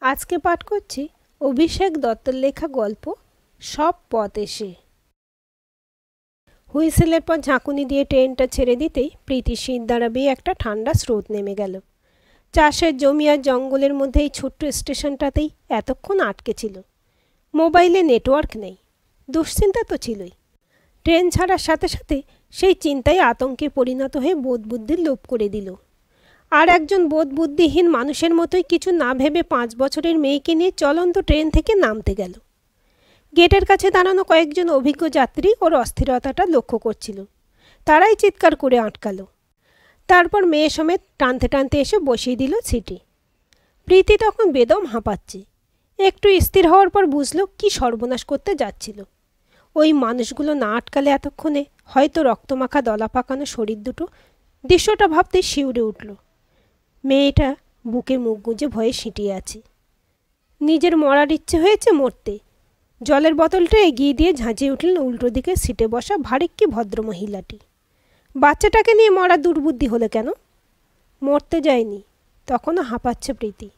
আজকে পাঠ করছি অভিষেক দত্তের লেখা গল্প সব পথ এসে। হুইসেলের পর ঝাঁকুনি দিয়ে ট্রেনটা ছেড়ে দিতেই প্রীতি শীত দ্বারা একটা ঠান্ডা স্রোত নেমে গেল। চাষের জমি আর জঙ্গলের মধ্যে এই ছোট্ট স্টেশনটাতেই এতক্ষণ আটকে ছিল। মোবাইলে নেটওয়ার্ক নেই, দুশ্চিন্তা তো ছিলই। ট্রেন ছাড়ার সাথে সাথে সেই চিন্তায় আতঙ্কে পরিণত হয়ে বোধবুদ্ধির লোপ করে দিল। আর একজন বোধবুদ্ধিহীন মানুষের মতোই কিছু না ভেবে 5 বছরের মেয়েকে নিয়ে চলন্ত ট্রেন থেকে নামতে গেল। গেটের কাছে দাঁড়ানো কয়েকজন অভিজ্ঞ যাত্রী ওর অস্থিরতাটা লক্ষ্য করছিল। তারাই চিৎকার করে আটকালো। তারপর মেয়ে সমেত টানতে টানতে এসে বসিয়ে দিল সিটে। প্রীতি তখন বেদম হাঁপাচ্ছে। একটু স্থির হওয়ার পর বুঝলো কি সর্বনাশ করতে যাচ্ছিল। ওই মানুষগুলো না আটকালে এতক্ষণে হয়তো রক্তমাখা দলা পাকানো শরীর দুটো দৃশ্যটা ভাবতেই শিউরে উঠল। মেয়েটা বুকে মুখ গুঁজে ভয়ে সিঁটিয়ে আছে। নিজের মরার ইচ্ছে হয়েছে মরতে। জলের বোতলটা এগিয়ে দিয়ে ঝাঁঝিয়ে উঠলেন উল্টো দিকে সিটে বসা ভারিক্কি ভদ্রমহিলাটি। বাচ্চাটাকে নিয়ে মরা দুর্বুদ্ধি হলে কেন? মরতে যায়নি, তখনও হাঁপাচ্ছে প্রীতি।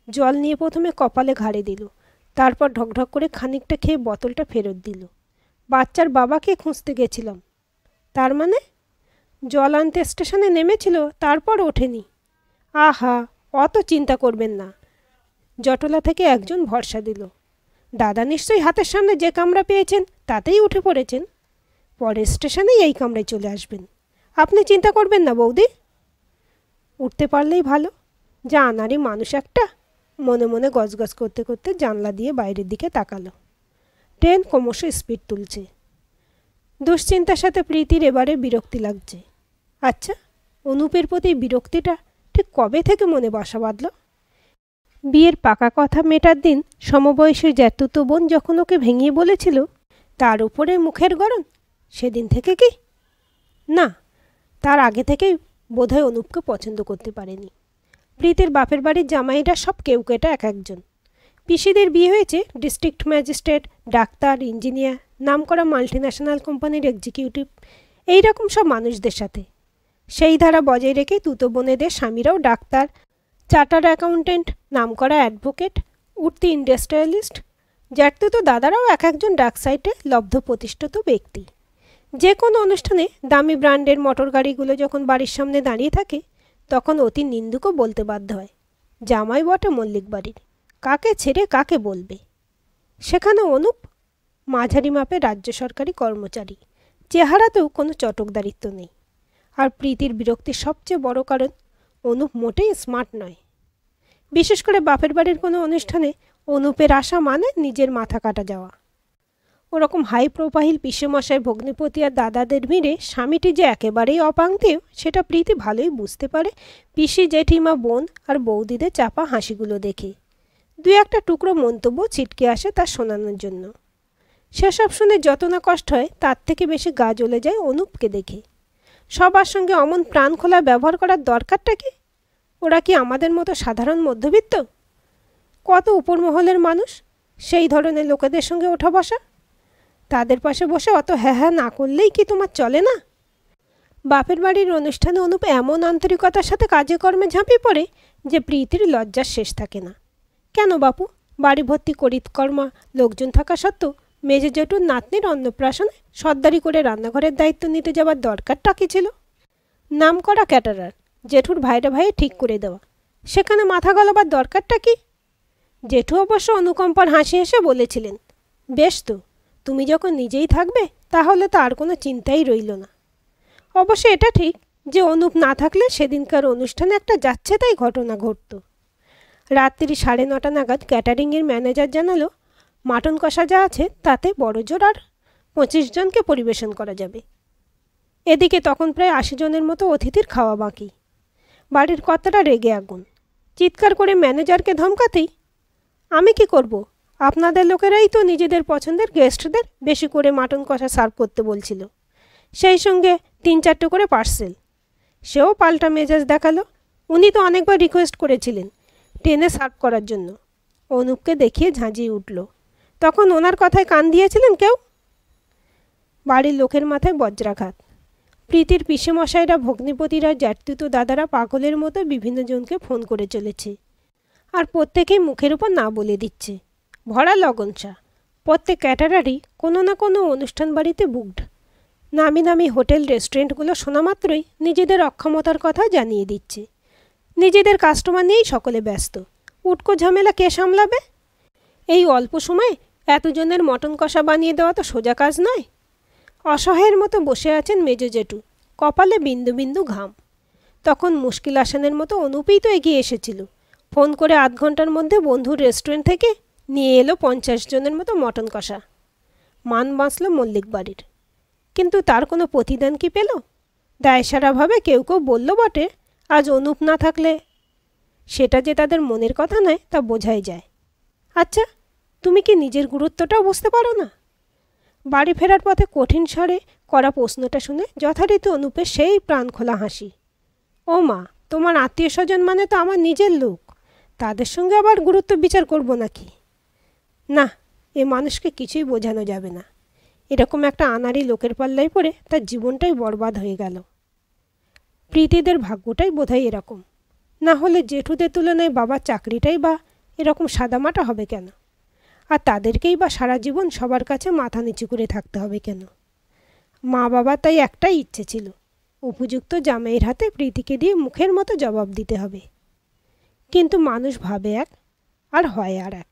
জল নিয়ে প্রথমে কপালে ঘাড়ে দিল, তারপর ঢকঢক করে খানিকটা খেয়ে বোতলটা ফেরত দিল। বাচ্চার বাবাকে খুঁজতে গেছিলাম। তার মানে জল আনতে স্টেশনে নেমেছিল, তারপর ওঠেনি। আহা, অত চিন্তা করবেন না। জটলা থেকে একজন ভরসা দিল। দাদা নিশ্চয়ই হাতের সামনে যে কামরা পেয়েছেন তাতেই উঠে পড়েছেন। পরের স্টেশনেই এই কামরায় চলে আসবেন। আপনি চিন্তা করবেন না বৌদি। উঠতে পারলেই ভালো, যা আনারি মানুষ একটা। মনে মনে গজগজ করতে করতে জানলা দিয়ে বাইরের দিকে তাকালো। ট্রেন ক্রমশ স্পিড তুলছে। দুশ্চিন্তার সাথে প্রীতির এবারে বিরক্তি লাগছে। আচ্ছা, অনুপের প্রতি বিরক্তিটা ঠিক কবে থেকে মনে বাসা বাঁধল? বিয়ের পাকা কথা মেটার দিন সমবয়সী জ্যাঠতুতো বোন যখন ওকে ভেঙিয়ে বলেছিল, তার উপরে মুখের গড়ন, সেদিন থেকে কি? না, তার আগে থেকেই বোধহয় অনুপকে পছন্দ করতে পারেনি। প্রীতির বাপের বাড়ির জামাইরা সব কেউকেটা এক একজন। পিসিদের বিয়ে হয়েছে ডিস্ট্রিক্ট ম্যাজিস্ট্রেট, ডাক্তার, ইঞ্জিনিয়ার, নামকরা মাল্টিন্যাশনাল কোম্পানির এক্সিকিউটিভ, এইরকম সব মানুষদের সাথে। সেই ধারা বজায় রেখে তুতো বোনেদের স্বামীরাও ডাক্তার, চার্টার্ড অ্যাকাউন্টেন্ট, নামকরা অ্যাডভোকেট, উঠতি ইন্ডাস্ট্রিয়ালিস্ট। জ্যাঠতুতো দাদারাও এক একজন ডাক সাইটে লব্ধ প্রতিষ্ঠিত ব্যক্তি। যে কোনো অনুষ্ঠানে দামি ব্র্যান্ডের মোটর গাড়িগুলো যখন বাড়ির সামনে দাঁড়িয়ে থাকে, তখন অতি নিন্দুকও বলতে বাধ্য হয়, জামাই বটে মল্লিক বাড়ির, কাকে ছেড়ে কাকে বলবে। সেখানে অনুপ মাঝারি মাপের রাজ্য সরকারি কর্মচারী, চেহারাতেও কোনো চটকদারিত্ব নেই। আর প্রীতির বিরক্তির সবচেয়ে বড় কারণ, অনুপ মোটেই স্মার্ট নয়। বিশেষ করে বাপের বাড়ির কোনো অনুষ্ঠানে অনুপের আসা মানে নিজের মাথা কাটা যাওয়া। ওরকম হাই প্রোফাইল পিসেমশাই, ভগ্নিপতি আর দাদাদের ভিড়ে স্বামীটি যে একেবারেই অপাঙ্ক্তেয় সেটা প্রীতি ভালোই বুঝতে পারে পিসি, জেঠিমা, বোন আর বৌদিদের চাপা হাসিগুলো দেখে। দুই একটা টুকরো মন্তব্য ছিটকে আসে তার শোনানোর জন্য। সেসব শুনে যত না কষ্ট হয়, তার থেকে বেশি গা জ্বলে যায় অনুপকে দেখে। সবার সঙ্গে অমন প্রাণ খোলা ব্যবহার করার দরকারটা কি? ওরা কি আমাদের মতো সাধারণ মধ্যবিত্ত? কত উপরমহলের মানুষ, সেই ধরনের লোকেদের সঙ্গে ওঠা বসা। তাদের পাশে বসে অত হ্যাঁ হ্যাঁ না করলেই কি তোমার চলে না? বাপের বাড়ির অনুষ্ঠানে অনুপ এমন আন্তরিকতার সাথে কাজে কর্মে ঝাঁপিয়ে পড়ে যে প্রীতির লজ্জার শেষ থাকে না। কেন বাপু, বাড়ি ভর্তি করিতকর্মা লোকজন থাকা সত্ত্বেও মেজে জেঠুর নাতনির অন্নপ্রাশনে সর্দারি করে রান্নাঘরের দায়িত্ব নিতে যাওয়ার দরকারটা কী ছিল? নাম করা ক্যাটারার, জেঠুর ভাইরা ভাইয়ে ঠিক করে দেওয়া, সেখানে মাথা গলাবার দরকারটা কি? জেঠু অবশ্য অনুকম্পার হাসি হেসে বলেছিলেন, বেশ তো, তুমি যখন নিজেই থাকবে তাহলে তো আর কোনো চিন্তাই রইল না। অবশ্য এটা ঠিক যে অনুপ না থাকলে সেদিনকার অনুষ্ঠানে একটা যাচ্ছে তাই ঘটনা ঘটত। রাত্রি 9:30 নাগাদ ক্যাটারিংয়ের ম্যানেজার জানালো, মাটন কষা যা আছে তাতে বড়জোর আর 25 জনকে পরিবেশন করা যাবে। এদিকে তখন প্রায় 80 জনের মতো অতিথির খাওয়া বাকি। বাড়ির কর্তারা রেগে আগুন। চিৎকার করে ম্যানেজারকে ধমকাতেই, আমি কি করব, আপনাদের লোকেরাই তো নিজেদের পছন্দের গেস্টদের বেশি করে মাটন কষা সার্ভ করতে বলছিল, সেই সঙ্গে 3-4টে করে পার্সেল। সেও পাল্টা মেজাজ দেখালো, উনি তো অনেকবার রিকোয়েস্ট করেছিলেন ট্রেনে সার্ভ করার জন্য। অনুপকে দেখিয়ে ঝাঁঝিয়ে উঠল, তখন ওনার কথায় কান দিয়েছিলেন কেউ? বাড়ির লোকের মাথায় বজ্রাঘাত। প্রীতির পিসেমশাইরা, ভগ্নিপতিরা, জ্যাঠতুতো দাদারা পাগলের মতো বিভিন্ন জনকে ফোন করে চলেছে। আর প্রত্যেকেই মুখের উপর না বলে দিচ্ছে। ভরা লগনসা। প্রত্যেক ক্যাটারারই কোনো না কোনো অনুষ্ঠান বাড়িতে বুকড। নামি দামি হোটেল রেস্টুরেন্টগুলো শোনা মাত্রই নিজেদের অক্ষমতার কথা জানিয়ে দিচ্ছে। নিজেদের কাস্টমার নিয়েই সকলে ব্যস্ত। উটকো ঝামেলা কে সামলাবে? এই অল্প সময়ে এতজনের মটন কষা বানিয়ে দেওয়া তো সোজা কাজ নয়। অসহায়ের মতো বসে আছেন মেজো জেঠু, কপালে বিন্দু বিন্দু ঘাম। তখন মুশকিল আসানের মতো অনুপই তো এগিয়ে এসেছিল। ফোন করে ৮ ঘন্টার মধ্যে বন্ধুর রেস্টুরেন্ট থেকে নিয়ে এলো ৫০ জনের মতো মটন কষা। মান বাঁচল মল্লিক বাড়ির। কিন্তু তার কোনো প্রতিদান কি পেল? দায়সারাভাবে কেউ কেউ বলল বটে, আজ অনুপ না থাকলে। সেটা যে তাদের মনের কথা নয় তা বোঝাই যায়। আচ্ছা, তুমি কি নিজের গুরুত্বটাও বুঝতে পারো না? বাড়ি ফেরার পথে কঠিন স্বরে করা প্রশ্নটা শুনে যথারীতি অনুপের সেই প্রাণ খোলা হাসি। ও মা, তোমার আত্মীয় স্বজন মানে তো আমার নিজের লোক, তাদের সঙ্গে আবার গুরুত্ব বিচার করব নাকি? না, এ মানুষকে কিছুই বোঝানো যাবে না। এরকম একটা আনাড়ি লোকের পাল্লায় পড়ে তার জীবনটাই বরবাদ হয়ে গেল। প্রীতিদের ভাগ্যটাই বোধহয় এরকম। না হলে জেঠুদের তুলনায় বাবার চাকরিটাই বা এরকম সাদামাটা হবে কেন? আর তাদেরকেই বা সারা জীবন সবার কাছে মাথা নিচু করে থাকতে হবে কেন? মা বাবার তাই একটাই ইচ্ছে ছিল, উপযুক্ত জামাইয়ের হাতে প্রীতিকে দিয়ে মুখের মতো জবাব দিতে হবে। কিন্তু মানুষ ভাবে এক আর হয় আর এক।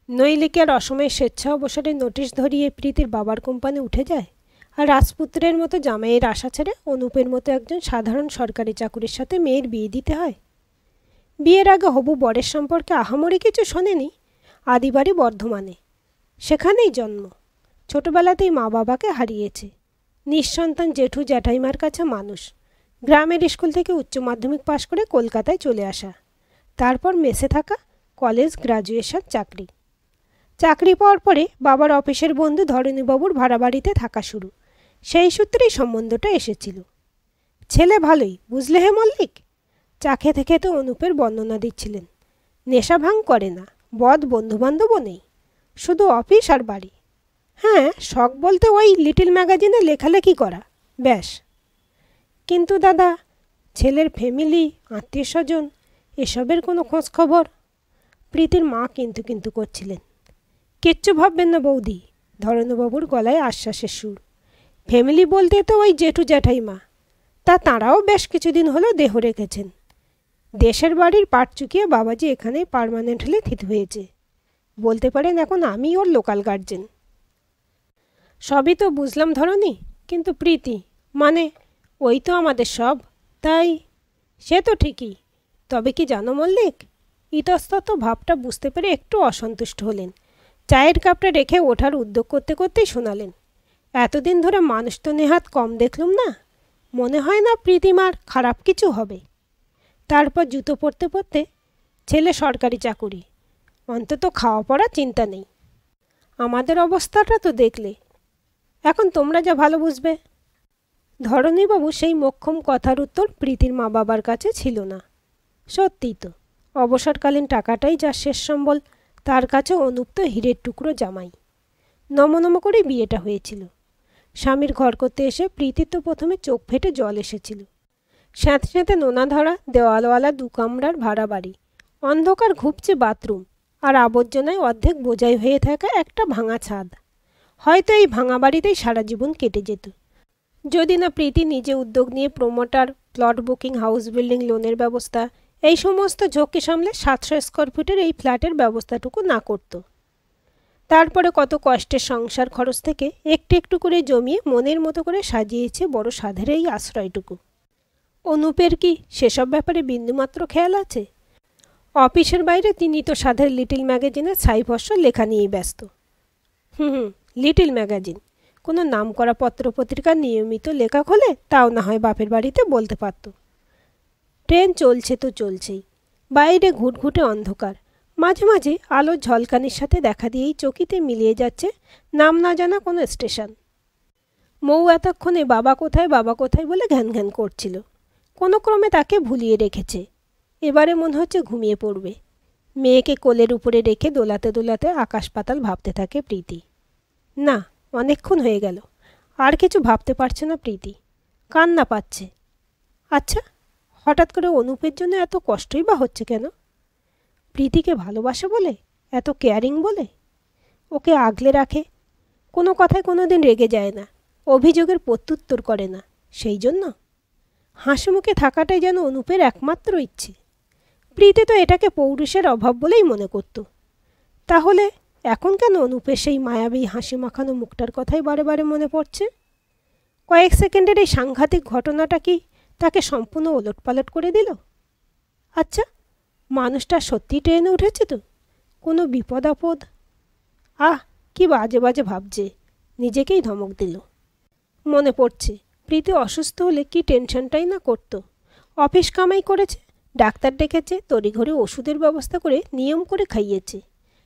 নইলে কি আর অসময়ে স্বেচ্ছা অবসরে নোটিশ ধরিয়ে প্রীতির বাবার কোম্পানি উঠে যায় আর রাজপুত্রের মতো জামাইয়ের আশা ছেড়ে অনুপের মতো একজন সাধারণ সরকারি চাকুরির সাথে মেয়ের বিয়ে দিতে হয়? বিয়ের আগে হবু বরের সম্পর্কে আহামরি কিছু শোনেনি। আদিবাড়ি বর্ধমানে, সেখানেই জন্ম। ছোটবেলাতেই মা বাবাকে হারিয়েছে। নিঃসন্তান জেঠু জ্যাঠাইমার কাছে মানুষ। গ্রামের স্কুল থেকে উচ্চ মাধ্যমিক পাশ করে কলকাতায় চলে আসা। তারপর মেসে থাকা, কলেজ, গ্রাজুয়েশন, চাকরি। চাকরি পাওয়ার পরে বাবার অফিসের বন্ধু ধরণীবাবুর ভাড়া বাড়িতে থাকা শুরু। সেই সূত্রেই সম্বন্ধটা এসেছিল। ছেলে ভালোই, বুঝলে হে মল্লিক? চা খেতে খেতে অনুপের বর্ণনা দিচ্ছিলেন। নেশা ভাঙ করে না, বদ বন্ধুবান্ধবও নেই, শুধু অফিস আর বাড়ি। হ্যাঁ, শখ বলতে ওই লিটল ম্যাগাজিনে লেখালেখি করা, ব্যাস। কিন্তু দাদা, ছেলের ফ্যামিলি, আত্মীয় স্বজন, এসবের কোনো খোঁজ খবর? প্রীতির মা কিন্তু কিন্তু করছিলেন। কিচ্ছু ভাববেন না বৌদি, ধরণীবাবুর গলায় আশ্বাসের সুর। ফ্যামিলি বলতে তো ওই জেঠু জ্যাঠাইমা, তাঁরাও বেশ কিছুদিন হলো দেহ রেখেছেন। দেশের বাড়ির পাট চুকিয়ে বাবাজি এখানেই পার্মানেন্টলি থিত হয়েছে। বলতে পারেন এখন আমি ওর লোকাল গার্জেন। সবই তো বুঝলাম ধরনী, কিন্তু প্রীতি মানে ওই তো আমাদের সব, তাই। সে তো ঠিকই, তবে কি জানো মল্লিক? ইতস্তত ভাবটা বুঝতে পেরে একটু অসন্তুষ্ট হলেন। চায়ের কাপটা রেখে ওঠার উদ্যোগ করতে করতেই শোনালেন, এতদিন ধরে মানুষ তো নেহাত কম দেখলুম না। মনে হয় না প্রীতিমার খারাপ কিছু হবে। তারপর জুতো পরতে পরতে, ছেলে সরকারি চাকুরি, অন্তত খাওয়া পড়া চিন্তা নেই। আমাদের অবস্থাটা তো দেখলে। এখন তোমরা যা ভালো বুঝবে। ধরণীবাবু সেই মোক্ষম কথার উত্তর প্রীতির মা বাবার কাছে ছিল না। সত্যিই তো, অবসরকালীন টাকাটাই যা শেষ সম্বল, তার কাছে অনুপ তো হীরের টুকরো জামাই। নমনম করে বিয়েটা হয়েছিল। স্বামীর ঘর করতে এসে প্রীতির তো প্রথমে চোখ ফেটে জল এসেছিল। স্যাঁতে স্যাঁতে নোনা ধরা দেওয়ালওয়ালা ২ কামরার ভাড়া বাড়ি, অন্ধকার ঘুপছে বাথরুম, আর আবর্জনায় অর্ধেক বোঝাই হয়ে থাকা একটা ভাঙা ছাদ। হয়তো এই ভাঙা বাড়িতেই সারা জীবন কেটে যেত, যদি না প্রীতি নিজে উদ্যোগ নিয়ে promoter, plot booking, house building লোনের ব্যবস্থা, এই সমস্ত ঝক্কি সামলে ৭০০ স্কোয়ার ফিটের এই ফ্ল্যাটের ব্যবস্থাটুকু না করত। তারপরে কত কষ্টের সংসার খরচ থেকে একটু একটু করে জমিয়ে মনের মতো করে সাজিয়েছে বড় সাধের এই আশ্রয়টুকু। অনুপের কি সেসব ব্যাপারে বিন্দুমাত্র খেয়াল আছে? অফিসের বাইরে তিনি তো সাধের লিটল ম্যাগাজিনের ছাইভস্য লেখা নিয়েই ব্যস্ত। লিটল ম্যাগাজিন, কোনো নামকরা পত্রপত্রিকার নিয়মিত লেখক হলে তাও না হয় বাপের বাড়িতে বলতে পারত। ট্রেন চলছে তো চলছেই, বাইরে ঘুটঘুটে অন্ধকার, মাঝে মাঝে আলোর ঝলকানির সাথে দেখা দিয়েই চকিতে মিলিয়ে যাচ্ছে নাম না জানা কোনো স্টেশন। মৌ এতক্ষণে বাবা কোথায় বলে ঘ্যান ঘ্যান করছিল। কোনো ক্রমে তাকে ভুলিয়ে রেখেছে। এবারে মনে হচ্ছে ঘুমিয়ে পড়বে। মেয়েকে কোলের উপরে রেখে দোলাতে দোলাতে আকাশ পাতাল ভাবতে থাকে প্রীতি। না, অনেকক্ষণ হয়ে গেল, আর কিছু ভাবতে পারছে না প্রীতি, কান্না পাচ্ছে। আচ্ছা, হঠাৎ করে অনুপের জন্য এত কষ্টই বা হচ্ছে কেন? প্রীতিকে ভালোবাসে বলে, এত কেয়ারিং বলে, ওকে আগলে রাখে, কোনো কথায় কোনো দিন রেগে যায় না, অভিযোগের প্রত্যুত্তর করে না, সেই জন্য হাসিমুখে থাকাটাই যেন অনুপের একমাত্র ইচ্ছে। প্রীতি তো এটাকে পৌরুষের অভাব বলেই মনে করত। তাহলে এখন কেন অনুপের সেই মায়াবী হাসি মাখানো মুখটার কথাই বারে বারে মনে পড়ছে? কয়েক সেকেন্ডের এই সাংঘাতিক ঘটনাটা কি তাকে সম্পূর্ণ ওলটপালট করে দিল? আচ্ছা, মানুষটা সত্যি ট্রেনে উঠেছে তো? কোনো বিপদ আপদ? কি বাজে বাজে ভাবছে, নিজেকেই ধমক দিল। মনে পড়ছে প্রীতি অসুস্থ হলে কি টেনশনটাই না করতো। অফিস কামাই করেছে, ডাক্তার ডেকেছে, তড়িঘড়ি ওষুধের ব্যবস্থা করে নিয়ম করে খাইয়েছে।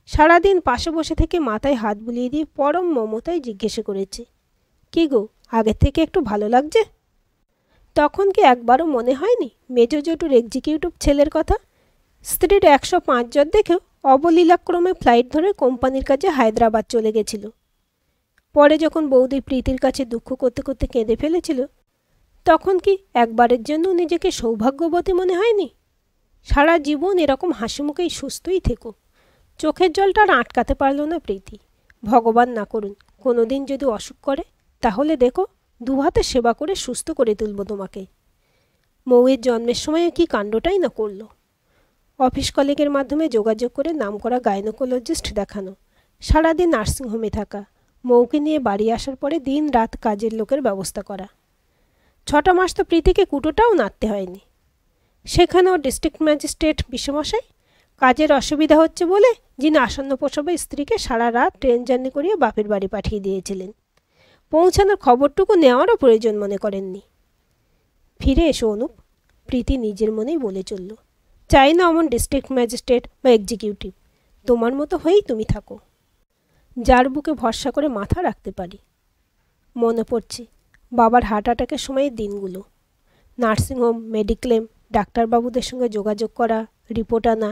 সারাদিন পাশে বসে থেকে মাথায় হাত বুলিয়ে দিয়ে পরম মমতায় জিজ্ঞেস করেছে, কি গো, আগের থেকে একটু ভালো লাগছে? তখন কি একবারও মনে হয়নি মেজ জেঠুর এক্সিকিউটিভ ছেলের কথা? স্ত্রীর 105 জ্বর দেখেও অবলীলাক্রমে ফ্লাইট ধরে কোম্পানির কাছে হায়দ্রাবাদ চলে গেছিল। পরে যখন বৌদি প্রীতির কাছে দুঃখ করতে করতে কেঁদে ফেলেছিল, তখন কি একবারের জন্য নিজেকে সৌভাগ্যবতী মনে হয়নি? সারা জীবন এরকম হাসিমুখেই সুস্থই থেকো। চোখের জলটা আর আটকাতে পারল না প্রীতি। ভগবান না করুন কোনোদিন যদি অসুখ করে, তাহলে দেখো দুহাতে সেবা করে সুস্থ করে তুলব তোমাকে। মৌয়ের জন্মের সময় কি কাণ্ডটাই না করল। অফিস কলিগের মাধ্যমে যোগাযোগ করে নামকরা গাইনোকোলজিস্ট দেখানো, সারাদিন নার্সিংহোমে থাকা, মৌকে নিয়ে বাড়ি আসার পরে দিন রাত কাজের লোকের ব্যবস্থা করা। 6টা মাস তো প্রীতিকে কুটোটাও নাড়তে হয়নি। সেখানেও ডিস্ট্রিক্ট ম্যাজিস্ট্রেট বিষমশাই কাজের অসুবিধা হচ্ছে বলে যিনি আসন্ন প্রসবে স্ত্রীকে সারা রাত ট্রেন জার্নি করিয়ে বাপের বাড়ি পাঠিয়ে দিয়েছিলেন, পৌঁছানোর খবরটুকু নেওয়ারও প্রয়োজন মনে করেননি। ফিরে এসো অনুপ, প্রীতি নিজের মনেই বলে চলল। চাই না অমন ডিস্ট্রিক্ট ম্যাজিস্ট্রেট বা এক্সিকিউটিভ, তোমার মতো হয়েই তুমি থাকো, যার বুকে ভরসা করে মাথা রাখতে পারি। মনে পড়ছে বাবার হার্ট অ্যাটাকের সময়ের দিনগুলো। নার্সিংহোম, মেডিক্লেম, ডাক্তারবাবুদের সঙ্গে যোগাযোগ করা, রিপোর্ট আনা,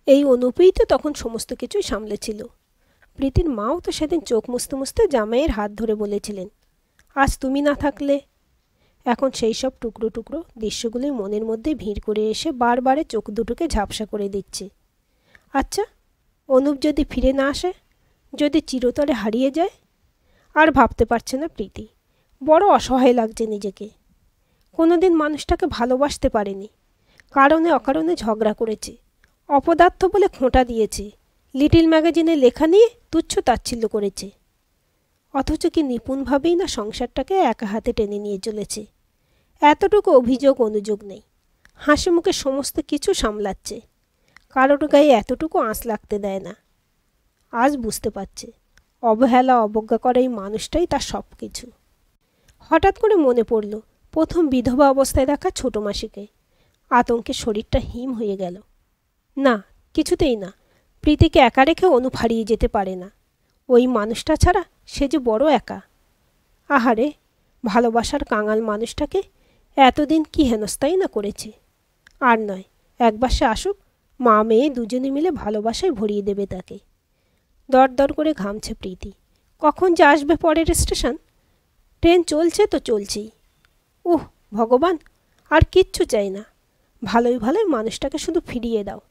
এই অনুপেই তো তখন সমস্ত কিছুই সামলেছিল। প্রীতির মাও তো সেদিন চোখ মুছতে মুছতে জামাইয়ের হাত ধরে বলেছিলেন, আজ তুমি না থাকলে। এখন সেই সব টুকরো টুকরো দৃশ্যগুলোই মনের মধ্যে ভিড় করে এসে বারবারে চোখ দুটোকে ঝাপসা করে দিচ্ছে। আচ্ছা, অনুপ যদি ফিরে না আসে, যদি চিরতরে হারিয়ে যায়? আর ভাবতে পারছে না প্রীতি। বড় অসহায় লাগছে নিজেকে। কোনোদিন মানুষটাকে ভালোবাসতে পারেনি, কারণে অকারণে ঝগড়া করেছে, অপদার্থ বলে খোঁটা দিয়েছে, লিটিল ম্যাগাজিনে লেখা নিয়ে তুচ্ছ তাচ্ছিল্য করেছে। অথচ কি নিপুণভাবেই না সংসারটাকে একা হাতে টেনে নিয়ে চলেছে। এতটুকু অভিযোগ অনুযোগ নেই, হাসি মুখে সমস্ত কিছু সামলাচ্ছে, কারোর গায়ে এতটুকু আঁচ লাগতে দেয় না। আজ বুঝতে পারছে অবহেলা অবজ্ঞা করা এই মানুষটাই তার সব কিছু। হঠাৎ করে মনে পড়ল প্রথম বিধবা অবস্থায় দেখা ছোট মাসিকে। আতঙ্কে শরীরটা হিম হয়ে গেল। না, কিছুতেই না, প্রীতিকে একা রেখে অনুপ হারিয়ে যেতে পারে না। ওই মানুষটা ছাড়া সে যে বড় একা। আহারে, ভালোবাসার কাঙাল মানুষটাকে এতদিন কি হেনস্থাই না করেছে। আর নয়, একবার সে আসুক, মা মেয়ে দুজনে মিলে ভালোবাসায় ভরিয়ে দেবে তাকে। দর দর করে ঘামছে প্রীতি। কখন যে আসবে পরের স্টেশন? ট্রেন চলছে তো চলছেই। ভগবান, আর কিচ্ছু চাই না, ভালোই ভালোই মানুষটাকে শুধু ফিরিয়ে দাও।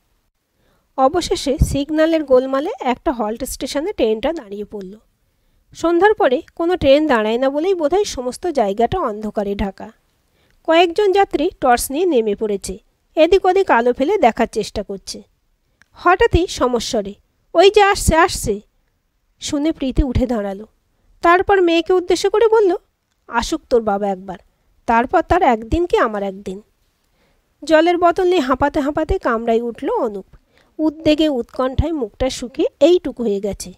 অবশেষে সিগন্যালের গোলমালে একটা হল্ট স্টেশনে ট্রেনটা দাঁড়িয়ে পড়ল। সন্ধ্যার পরে কোনো ট্রেন দাঁড়ায় না বলেই বোধহয় সমস্ত জায়গাটা অন্ধকারে ঢাকা। কয়েকজন যাত্রী টর্চ নিয়ে নেমে পড়েছে, এদিক ওদিক আলো ফেলে দেখার চেষ্টা করছে। হঠাৎই সমস্বরে, ওই যে আসছে আসছে, শুনে প্রীতি উঠে দাঁড়ালো। তারপর মেয়েকে উদ্দেশ্য করে বলল, আসুক তোর বাবা একবার, তারপর তার একদিন কি আমার একদিন। জলের বোতল নিয়ে হাঁপাতে হাঁপাতে কামড়ায় উঠল অনুপ। উদ্বেগে উৎকণ্ঠায় মুখটা শুকিয়ে এইটুকু হয়ে গেছে।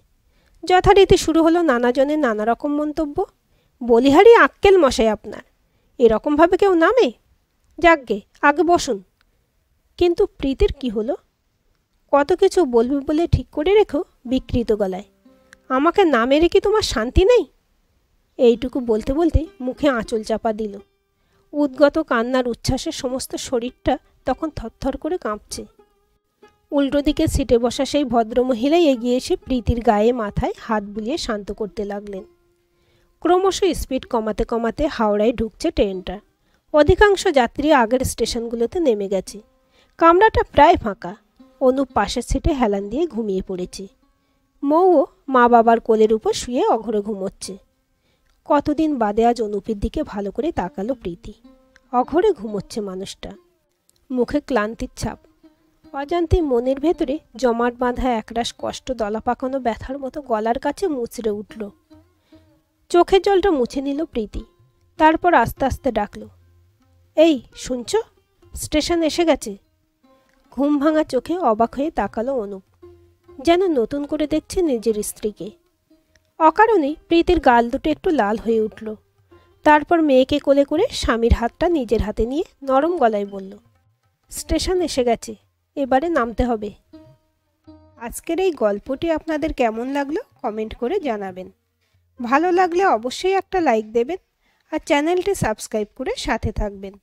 যথারীতি শুরু হলো নানাজনের নানা রকম মন্তব্য। বলিহারি আক্কেল মশাই আপনার, এরকমভাবে কেউ নামে? যাকগে, আগে বসুন। কিন্তু প্রীতির কি হলো? কত কিছু বলবে বলে ঠিক করে রেখো বিকৃত গলায়, আমাকে নামে রেখে তোমার শান্তি নেই? এইটুকু বলতে বলতে মুখে আঁচল চাপা দিল। উদ্গত কান্নার উচ্ছ্বাসে সমস্ত শরীরটা তখন থরথর করে কাঁপছে। উল্টো দিকে সিটে বসা সেই ভদ্রমহিলাই এগিয়ে এসে প্রীতির গায়ে মাথায় হাত বুলিয়ে শান্ত করতে লাগলেন। ক্রমশ স্পিড কমাতে কমাতে হাওড়ায় ঢুকছে ট্রেনটা। অধিকাংশ যাত্রী আগের স্টেশনগুলোতে নেমে গেছে। কামরাটা প্রায় ফাঁকা। অনুপ পাশের সিটে হেলান দিয়ে ঘুমিয়ে পড়েছে। মৌও মা বাবার কোলের উপর শুয়ে অঘরে ঘুমোচ্ছে। কতদিন বাদে আজ অনুপের দিকে ভালো করে তাকালো প্রীতি। অঘরে ঘুমোচ্ছে মানুষটা, মুখে ক্লান্তির ছাপ। অজান্তে মনের ভেতরে জমাট বাঁধা একরাশ কষ্ট দলা পাকানো ব্যথার মতো গলার কাছে মুচড়ে উঠল। চোখের জলটা মুছে নিল প্রীতি। তারপর আস্তে আস্তে ডাকল, এই শুনছ, স্টেশন এসে গেছে। ঘুম ভাঙা চোখে অবাক হয়ে তাকালো অনুপ, যেন নতুন করে দেখছে নিজের স্ত্রীকে। অকারণে প্রীতির গাল দুটো একটু লাল হয়ে উঠল। তারপর মেয়েকে কোলে করে স্বামীর হাতটা নিজের হাতে নিয়ে নরম গলায় বলল, স্টেশন এসে গেছে, এবারে নামতে হবে। আজকের এই গল্পটি আপনাদের কেমন লাগলো কমেন্ট করে জানাবেন। ভালো লাগলে অবশ্যই একটা লাইক দেবেন আর চ্যানেলটি সাবস্ক্রাইব করে সাথে থাকবেন।